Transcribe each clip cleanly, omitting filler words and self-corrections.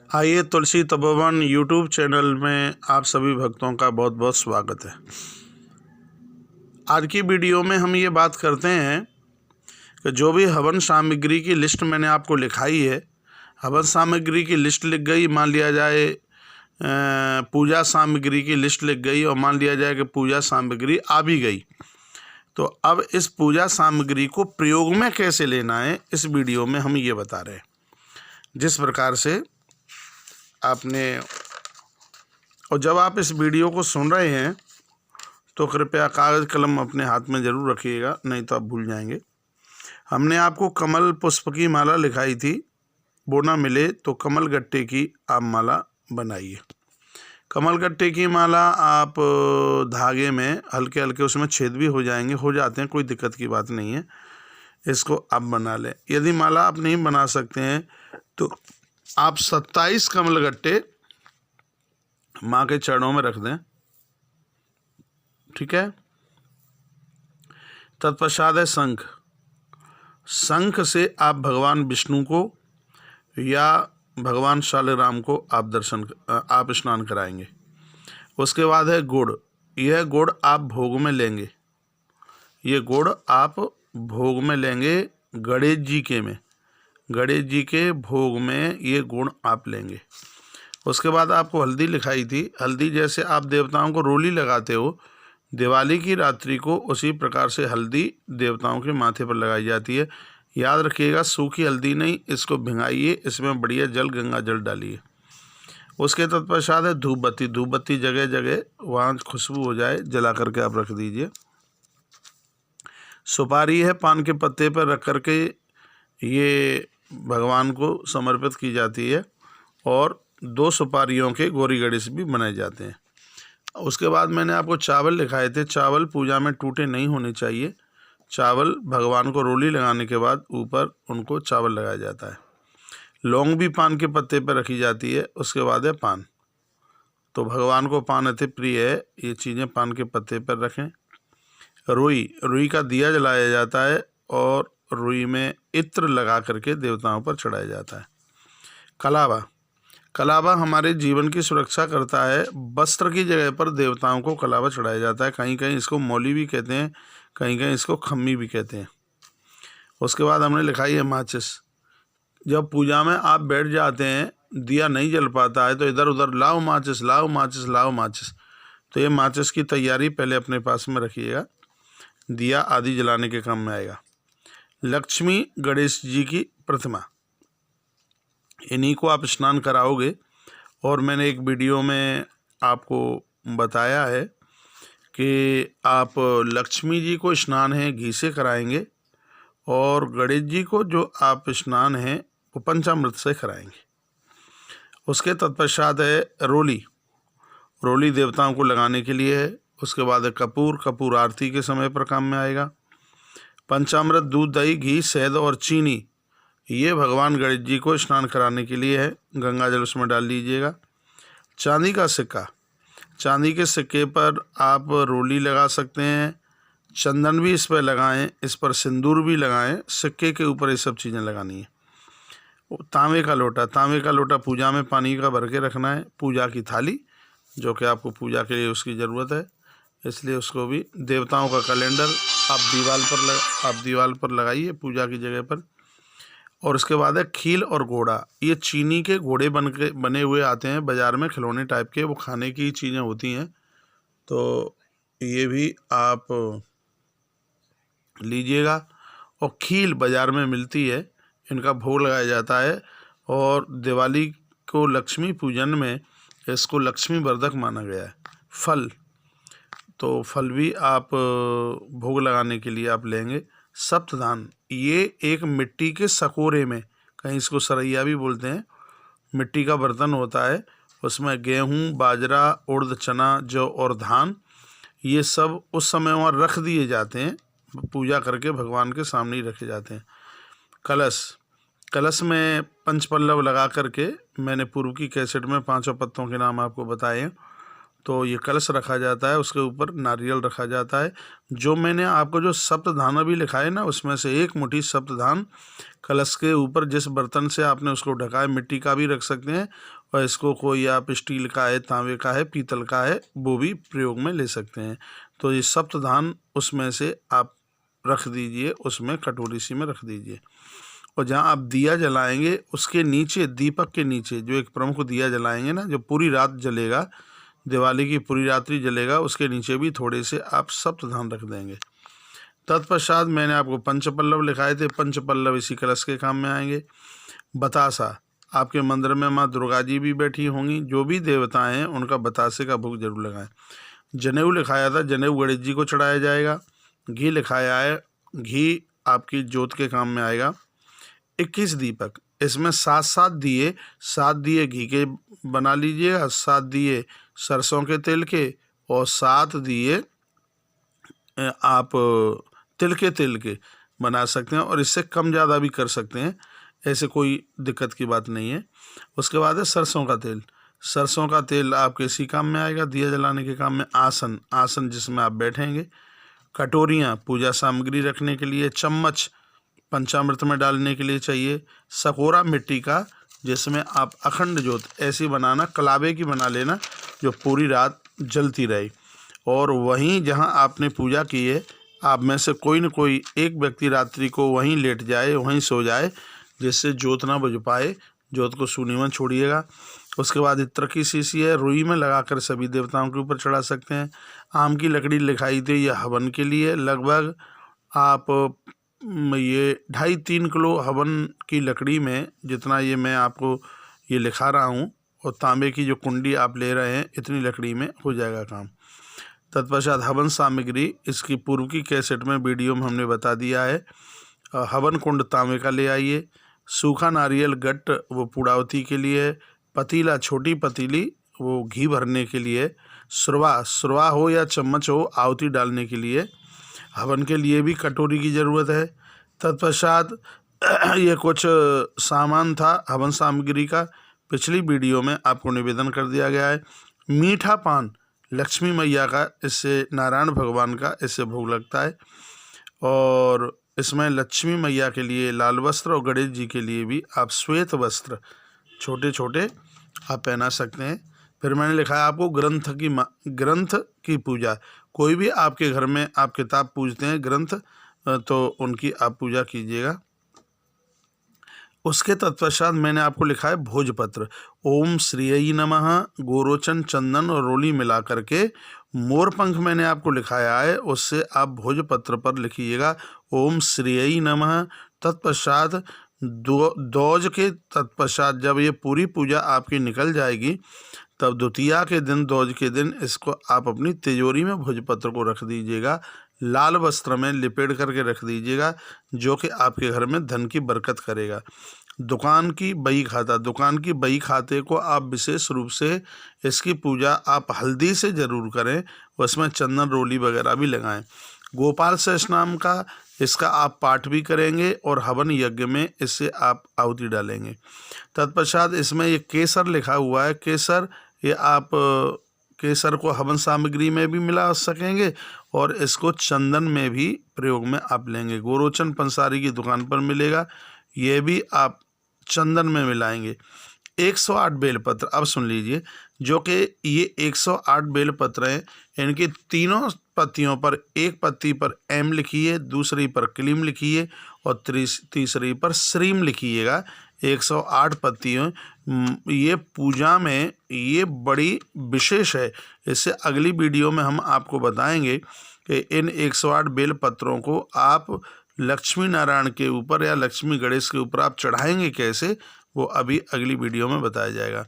आइए तुलसी Tapovan YouTube channel में आप सभी भक्तों का बहुत बहुत स्वागत है। आज की वीडियो में हम ये बात करते हैं कि जो भी हवन सामग्री की लिस्ट मैंने आपको लिखाई है, हवन सामग्री की लिस्ट लिख गई, मान लिया जाए पूजा सामग्री की लिस्ट लिख गई और मान लिया जाए कि पूजा सामग्री आ भी गई, तो अब इस पूजा सामग्री को प्रयोग में कैसे लेना है इस वीडियो में हम ये बता रहे हैं। जिस प्रकार से आपने, और जब आप इस वीडियो को सुन रहे हैं तो कृपया कागज़ कलम अपने हाथ में ज़रूर रखिएगा, नहीं तो आप भूल जाएंगे। हमने आपको कमल पुष्प की माला लिखाई थी, वो ना मिले तो कमल गट्टे की आप माला बनाइए। कमल गट्टे की माला आप धागे में हल्के हल्के, उसमें छेद भी हो जाते हैं, कोई दिक्कत की बात नहीं है, इसको आप बना लें। यदि माला आप नहीं बना सकते हैं तो आप 27 कमल गट्टे माँ के चरणों में रख दें, ठीक है। तत्पश्चात है शंख। शंख से आप भगवान विष्णु को या भगवान शालिग्राम को आप स्नान कराएंगे। उसके बाद है गुड़। यह गुड़ आप भोग में लेंगे, ये गुड़ आप भोग में लेंगे गणेश जी के भोग में ये गुण आप लेंगे। उसके बाद आपको हल्दी लिखाई थी। हल्दी जैसे आप देवताओं को रोली लगाते हो दिवाली की रात्रि को, उसी प्रकार से हल्दी देवताओं के माथे पर लगाई जाती है। याद रखिएगा, सूखी हल्दी नहीं, इसको भिंगाइए, इसमें बढ़िया जल, गंगा जल डालिए। उसके तत्पश्चात है धूप बत्ती। धूप बत्ती जगह जगह वहाँ खुशबू हो जाए, जला करके आप रख दीजिए। सुपारी है, पान के पत्ते पर रख करके ये भगवान को समर्पित की जाती है, और 2 सुपारियों के गौरी गणेश भी बनाए जाते हैं। उसके बाद मैंने आपको चावल लिखाए थे। चावल पूजा में टूटे नहीं होने चाहिए। चावल भगवान को रोली लगाने के बाद ऊपर उनको चावल लगाया जाता है। लौंग भी पान के पत्ते पर रखी जाती है। उसके बाद है पान, तो भगवान को पान अति प्रिय है, ये चीज़ें पान के पत्ते पर रखें। रुई का दिया जलाया जाता है और रुई में इत्र लगा करके देवताओं पर चढ़ाया जाता है। कलावा हमारे जीवन की सुरक्षा करता है। वस्त्र की जगह पर देवताओं को कलावा चढ़ाया जाता है। कहीं कहीं इसको मौली भी कहते हैं, कहीं कहीं इसको खम्मी भी कहते हैं। उसके बाद हमने लिखाई है माचिस। जब पूजा में आप बैठ जाते हैं, दिया नहीं जल पाता है, तो इधर उधर लाओ माचिस, लाओ माचिस, लाओ माचिस। तो ये माचिस की तैयारी पहले अपने पास में रखिएगा, दिया आदि जलाने के काम में आएगा। लक्ष्मी गणेश जी की प्रतिमा, इन्हीं को आप स्नान कराओगे। और मैंने एक वीडियो में आपको बताया है कि आप लक्ष्मी जी को स्नान है घी से कराएंगे, और गणेश जी को जो आप स्नान है वो पंचामृत से कराएंगे। उसके तत्पश्चात है रोली देवताओं को लगाने के लिए है। उसके बाद है कपूर आरती के समय पर काम में आएगा। पंचामृत, दूध, दही, घी, शहद और चीनी, ये भगवान गणेश जी को स्नान कराने के लिए है। गंगा जल उसमें डाल लीजिएगा। चांदी का सिक्का, चांदी के सिक्के पर आप रोली लगा सकते हैं, चंदन भी इस पर लगाएं, इस पर सिंदूर भी लगाएं, सिक्के के ऊपर ये सब चीज़ें लगानी है। तांबे का लोटा पूजा में पानी का भर के रखना है। पूजा की थाली, जो कि आपको पूजा के लिए उसकी ज़रूरत है, इसलिए उसको भी। देवताओं का कैलेंडर आप दीवार पर लगाइए पूजा की जगह पर। और उसके बाद है खील और घोड़ा। ये चीनी के घोड़े बने हुए आते हैं बाज़ार में, खिलौने टाइप के, वो खाने की चीज़ें होती हैं, तो ये भी आप लीजिएगा। और खील बाज़ार में मिलती है, इनका भोग लगाया जाता है। और दिवाली को लक्ष्मी पूजन में इसको लक्ष्मी वर्धक माना गया है। फल भी आप भोग लगाने के लिए आप लेंगे। सप्तधान, ये एक मिट्टी के सकोरे में, कहीं इसको सरैया भी बोलते हैं, मिट्टी का बर्तन होता है, उसमें गेहूँ, बाजरा, उड़द, चना, जौ और धान, ये सब उस समय वहाँ रख दिए जाते हैं, पूजा करके भगवान के सामने ही रखे जाते हैं। कलश में पंचपल्लव लगा करके, मैंने पूर्व की कैसेट में 5 पत्तों के नाम आपको बताए हैं, तो ये कलश रखा जाता है, उसके ऊपर नारियल रखा जाता है। जो मैंने आपको जो सप्तधान अभी लिखा है ना, उसमें से एक मुट्ठी सप्तधान कलश के ऊपर, जिस बर्तन से आपने उसको ढका है, मिट्टी का भी रख सकते हैं, और इसको कोई आप स्टील का है, तांबे का है, पीतल का है, वो भी प्रयोग में ले सकते हैं। तो ये सप्तधान उसमें से आप रख दीजिए, उसमें कटोरी सी में रख दीजिए। और जहाँ आप दिया जलाएंगे उसके नीचे, दीपक के नीचे जो एक प्रमुख दिया जलाएंगे ना, जो पूरी रात जलेगा, दिवाली की पूरी रात्रि जलेगा, उसके नीचे भी थोड़े से आप सप्तधान रख देंगे। तत्पश्चात मैंने आपको पंचपल्लव लिखाए थे, पंचपल्लव इसी कलश के काम में आएंगे। बतासा, आपके मंदिर में माँ दुर्गा जी भी बैठी होंगी, जो भी देवताएं हैं उनका बतासे का भोग जरूर लगाएं। जनेऊ लिखाया था, जनेऊ गणेश जी को चढ़ाया जाएगा। घी लिखाया है, घी आपकी ज्योत के काम में आएगा। 21 दीपक, इसमें 7 दिए घी के बना लीजिएगा, 7 दिए सरसों के तेल के, और 7 दिए आप तिल के बना सकते हैं, और इससे कम ज़्यादा भी कर सकते हैं, ऐसे कोई दिक्कत की बात नहीं है। उसके बाद है सरसों का तेल। सरसों का तेल आपके इसी काम में आएगा, दिया जलाने के काम में। आसन जिसमें आप बैठेंगे। कटोरियाँ पूजा सामग्री रखने के लिए। चम्मच पंचामृत में डालने के लिए चाहिए। सकोरा मिट्टी का, जिसमें आप अखंड ज्योत ऐसी बनाना, कलावे की बना लेना, जो पूरी रात जलती रहे। और वहीं जहां आपने पूजा की है, आप में से कोई न कोई एक व्यक्ति रात्रि को वहीं लेट जाए, वहीं सो जाए, जिससे ज्योत ना बुझ पाए। ज्योत को शून्य में छोड़िएगा। उसके बाद इत्र की शीशी है, रुई में लगाकर सभी देवताओं के ऊपर चढ़ा सकते हैं। आम की लकड़ी लिखाई थी, यह हवन के लिए। लगभग आप ये 2.5-3 किलो हवन की लकड़ी में, जितना ये मैं आपको ये लिखा रहा हूँ, और तांबे की जो कुंडी आप ले रहे हैं, इतनी लकड़ी में हो जाएगा काम। तत्पश्चात हवन सामग्री, इसकी पूर्व की कैसेट में, वीडियो में हमने बता दिया है। हवन कुंड तांबे का ले आइए। सूखा नारियल गट्ट, वो पूड़ावती के लिए है। पतीला, छोटी पतीली, वो घी भरने के लिए। सुरवा हो या चम्मच हो, आहुति डालने के लिए। हवन के लिए भी कटोरी की ज़रूरत है। तत्पश्चात ये कुछ सामान था हवन सामग्री का, पिछली वीडियो में आपको निवेदन कर दिया गया है। मीठा पान लक्ष्मी मैया का, इससे नारायण भगवान का इससे भोग लगता है। और इसमें लक्ष्मी मैया के लिए लाल वस्त्र, और गणेश जी के लिए भी आप श्वेत वस्त्र छोटे छोटे आप पहना सकते हैं। फिर मैंने लिखा है आपको ग्रंथ की पूजा। कोई भी आपके घर में आप किताब पूजते हैं, ग्रंथ, तो उनकी आप पूजा कीजिएगा। उसके तत्पश्चात मैंने आपको लिखा है भोजपत्र। ओम श्रीय नमः, गोरोचन, चंदन और रोली मिला करके मोरपंख मैंने आपको लिखाया है, उससे आप भोजपत्र पर लिखिएगा ओम श्रीय नमः। तत्पश्चात दौज के तत्पश्चात जब ये पूरी पूजा आपकी निकल जाएगी, तब द्वितीया के दिन, दौज के दिन, इसको आप अपनी तिजोरी में भोजपत्र को रख दीजिएगा। लाल वस्त्र में लिपेट करके रख दीजिएगा, जो कि आपके घर में धन की बरकत करेगा। दुकान की बही खाता, दुकान की बही खाते को आप विशेष रूप से इसकी पूजा आप हल्दी से ज़रूर करें, उसमें चंदन रोली वगैरह भी लगाएं। गोपाल सहस्त्र नाम का इसका आप पाठ भी करेंगे, और हवन यज्ञ में इससे आप आहुति डालेंगे। तत्पश्चात इसमें ये केसर लिखा हुआ है, केसर, ये आप केसर को हवन सामग्री में भी मिला सकेंगे, और इसको चंदन में भी प्रयोग में आप लेंगे। गोरोचन पंसारी की दुकान पर मिलेगा, ये भी आप चंदन में मिलाएंगे। 108 बेलपत्र, अब सुन लीजिए, जो कि ये 108 बेलपत्र हैं, इनकी तीनों पत्तियों पर, एक पत्ती पर एम लिखिए, दूसरी पर क्लीम लिखिए, और तीसरी पर श्रीम लिखिएगा। 108 पत्तियों, ये पूजा में ये बड़ी विशेष है। इससे अगली वीडियो में हम आपको बताएंगे कि इन 108 बेल पत्रों को आप लक्ष्मी नारायण के ऊपर या लक्ष्मी गणेश के ऊपर आप चढ़ाएंगे कैसे, वो अभी अगली वीडियो में बताया जाएगा।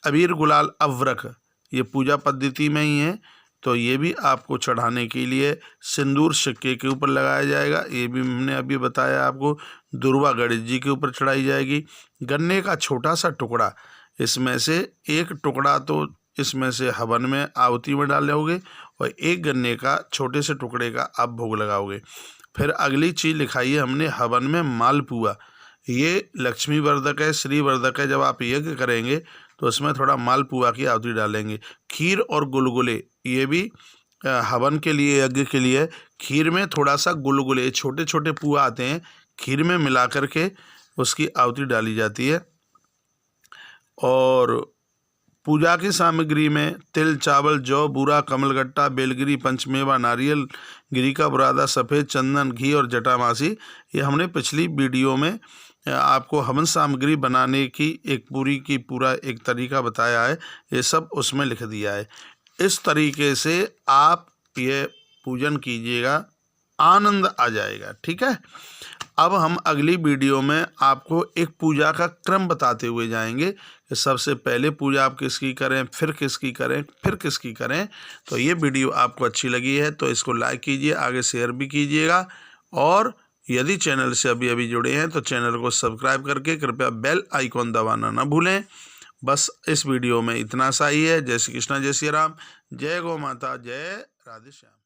अबीर गुलाल अवरक, ये पूजा पद्धति में ही है, तो ये भी आपको चढ़ाने के लिए सिंदूर सिक्के के ऊपर लगाया जाएगा, ये भी हमने अभी बताया आपको। दुर्वा गणेश जी के ऊपर चढ़ाई जाएगी। गन्ने का छोटा सा टुकड़ा, इसमें से एक टुकड़ा तो इसमें से हवन में आहुति में डालोगे, और एक गन्ने का छोटे से टुकड़े का आप भोग लगाओगे। फिर अगली चीज़ लिखाई है हमने हवन में मालपुआ, ये लक्ष्मी वर्धक है, श्री वर्धक है। जब आप यज्ञ करेंगे तो उसमें थोड़ा मालपुआ की आहुति डालेंगे। खीर और गुलगुले ये भी हवन के लिए, यज्ञ के लिए। खीर में थोड़ा सा गुलगुले, छोटे छोटे पुआ आते हैं, खीर में मिला करके उसकी आहुति डाली जाती है। और पूजा की सामग्री में तिल, चावल, जौ, बूरा, कमलगट्टा, बेलगिरी, पंचमेवा, नारियल, गिरी का बुरादा, सफ़ेद चंदन, घी और जटामासी। ये हमने पिछली वीडियो में आपको हवन सामग्री बनाने की पूरा एक तरीका बताया है, ये सब उसमें लिख दिया है। इस तरीके से आप ये पूजन कीजिएगा, आनंद आ जाएगा। ठीक है। अब हम अगली वीडियो में आपको एक पूजा का क्रम बताते हुए जाएंगे कि सबसे पहले पूजा आप किसकी करें, फिर किसकी करें, फिर किसकी करें। तो ये वीडियो आपको अच्छी लगी है तो इसको लाइक कीजिए, आगे शेयर भी कीजिएगा। और यदि चैनल से अभी अभी जुड़े हैं तो चैनल को सब्सक्राइब करके कृपया बेल आइकॉन दबाना ना भूलें। बस इस वीडियो में इतना सा ही है। जय श्री कृष्णा, जय श्री राम, जय गौ माता, जय राधे श्याम।